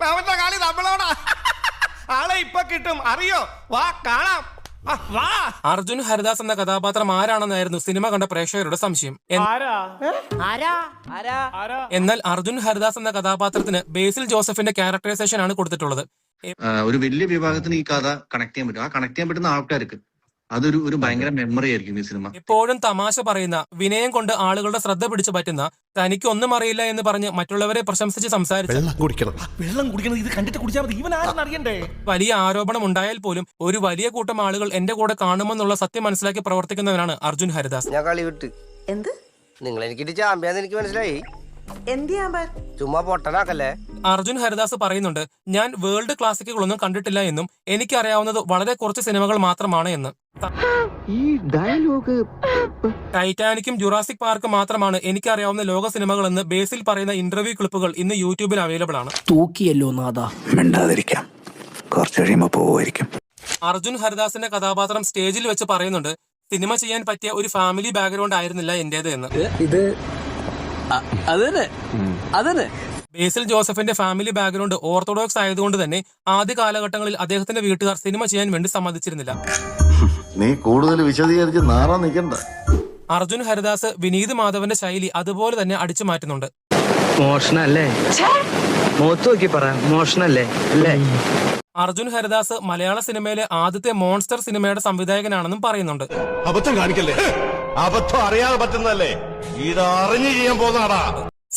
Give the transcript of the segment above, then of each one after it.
അവന്റെ കളി നമ്മളോടാ. ആളെ ഇപ്പൊ കിട്ടും, അറിയോ? വാ കാണാം. അർജുൻ ഹരിദാസ് എന്ന കഥാപാത്രം ആരാണെന്നായിരുന്നു സിനിമ കണ്ട പ്രേക്ഷകരുടെ സംശയം. എന്നാൽ അർജുൻ ഹരിദാസ് എന്ന കഥാപാത്രത്തിന് ബേസിൽ ജോസഫിന്റെ ക്യാരക്ടറൈസേഷൻ ആണ് കൊടുത്തിട്ടുള്ളത്. ഒരു വലിയ വിഭാഗത്തിന് ഈ കഥ കണക്ട് ചെയ്യാൻ പറ്റും. ആ കണക്ട് ചെയ്യാൻ പറ്റുന്ന ആൾക്കാർക്ക് അതൊരു ഭയങ്കര മെമ്മറി ആയിരിക്കും ഈ സിനിമ. എപ്പോഴും തമാശ പറയുന്ന, വിനയം കൊണ്ട് ആളുകളുടെ ശ്രദ്ധ പിടിച്ചു പറ്റുന്ന, തനിക്ക് ഒന്നും അറിയില്ല എന്ന് പറഞ്ഞ് മറ്റുള്ളവരെ പ്രശംസിച്ച് സംസാരിച്ച, വലിയ ആരോപണം ഉണ്ടായാൽ പോലും ഒരു വലിയ കൂട്ടം ആളുകൾ എന്റെ കൂടെ കാണുമെന്നുള്ള സത്യം മനസ്സിലാക്കി പ്രവർത്തിക്കുന്നവനാണ് അർജുൻ ഹരിദാസ്. ഞാൻ കളി വിട്ട് എന്ത് നിങ്ങൾ എനിക്ക് ചാമ്പ്യാന്ന് എനിക്ക് മനസ്സിലായി. ചുമ്മാ പൊട്ടനാക്കല്ലേ. അർജുൻ ഹരിദാസ് പറയുന്നുണ്ട്, ഞാൻ വേൾഡ് ക്ലാസിക്കുകളൊന്നും കണ്ടിട്ടില്ല എന്നും എനിക്കറിയാവുന്നത് വളരെ കുറച്ച് സിനിമകൾ മാത്രമാണ് എന്ന്. ഈ ഡയലോഗ് ടൈറ്റാനിക്കും ജുറാസിക് പാർക്കും മാത്രമാണ് എനിക്കറിയാവുന്ന ലോക സിനിമകൾ എന്ന് ബേസിൽ പറയുന്ന ഇന്റർവ്യൂ ക്ലിപ്പുകൾ ഇന്ന് യൂട്യൂബിൽ അവൈലബിൾ ആണ്. തൂക്കിയല്ലോ നാദാ, മിണ്ടാതിരിക്കാം, കുറച്ച് കഴിയുമ്പോ പോവായിരിക്കും. അർജുൻ ഹരിദാസിന്റെ കഥാപാത്രം സ്റ്റേജിൽ വെച്ച് പറയുന്നുണ്ട്, സിനിമ ചെയ്യാൻ പറ്റിയ ഒരു ഫാമിലി ബാക്ക്ഗ്രൗണ്ട് ആയിരുന്നില്ല എന്റേത് എന്ന്. ഇത് അതന്നെ ബേസിൽ ജോസഫിന്റെ ഫാമിലി ബാക്ക്ഗ്രൗണ്ട് ഓർത്തഡോക്സ് ആയതുകൊണ്ട് തന്നെ ആദ്യ കാലഘട്ടങ്ങളിൽ അദ്ദേഹത്തിന്റെ വീട്ടുകാർ സിനിമ ചെയ്യാൻ വേണ്ടി സമ്മതിച്ചിരുന്നില്ല. നീ കൂടുതൽ വിശദീകരിച്ച് നാറാൻ നിൽക്കണ്ട. അർജുൻ ഹരിദാസ് വിനീത് മാധവന്റെ ശൈലി അതുപോലെ തന്നെ അടിച്ചു മാറ്റുന്നുണ്ട്. മോഷണല്ലേ? മുഖത്ത് നോക്കി പറ, മോഷണല്ലേ അല്ലേ? അർജുൻ ഹരിദാസ് മലയാള സിനിമയിലെ ആദ്യത്തെ മോൺസ്റ്റർ സിനിമയുടെ സംവിധായകനാണെന്നും പറയുന്നുണ്ട്. അബദ്ധം കാണിക്കല്ലേ, അബദ്ധം അറിയാതെ പറ്റുന്നല്ലേ, ഇത് അറിഞ്ഞു ചെയ്യാൻ പോകുന്നതാടാ.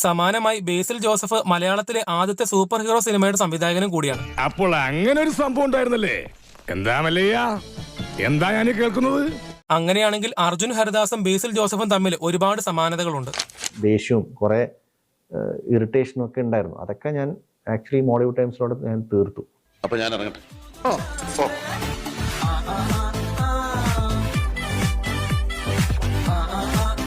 സമാനമായി ബേസിൽ ജോസഫ് മലയാളത്തിലെ ആദ്യത്തെ സൂപ്പർ ഹീറോ സിനിമയുടെ സംവിധായകനും കൂടിയാണ്. അപ്പോൾ അങ്ങനെ ഒരു സംഭവം ഉണ്ടായിരുന്നല്ലേ? എന്താ മല്ലയ്യ, എന്താ ഞാൻ കേൾക്കുന്നത്? അങ്ങനെയാണെങ്കിൽ അർജുൻ ഹരിദാസും ബേസിൽ ജോസഫും തമ്മിൽ ഒരുപാട് സമാനതകളുണ്ട്. ദേഷ്യവും കുറെ ഇറിറ്റേഷനും ഒക്കെ ഉണ്ടായിരുന്നു. അതൊക്കെ ഞാൻ ആക്ച്വലി മോളിവുഡ് ടൈംസിനോട് ഞാൻ തീർത്തു. അപ്പൊ ഞാൻ ഇറങ്ങട്ടെ.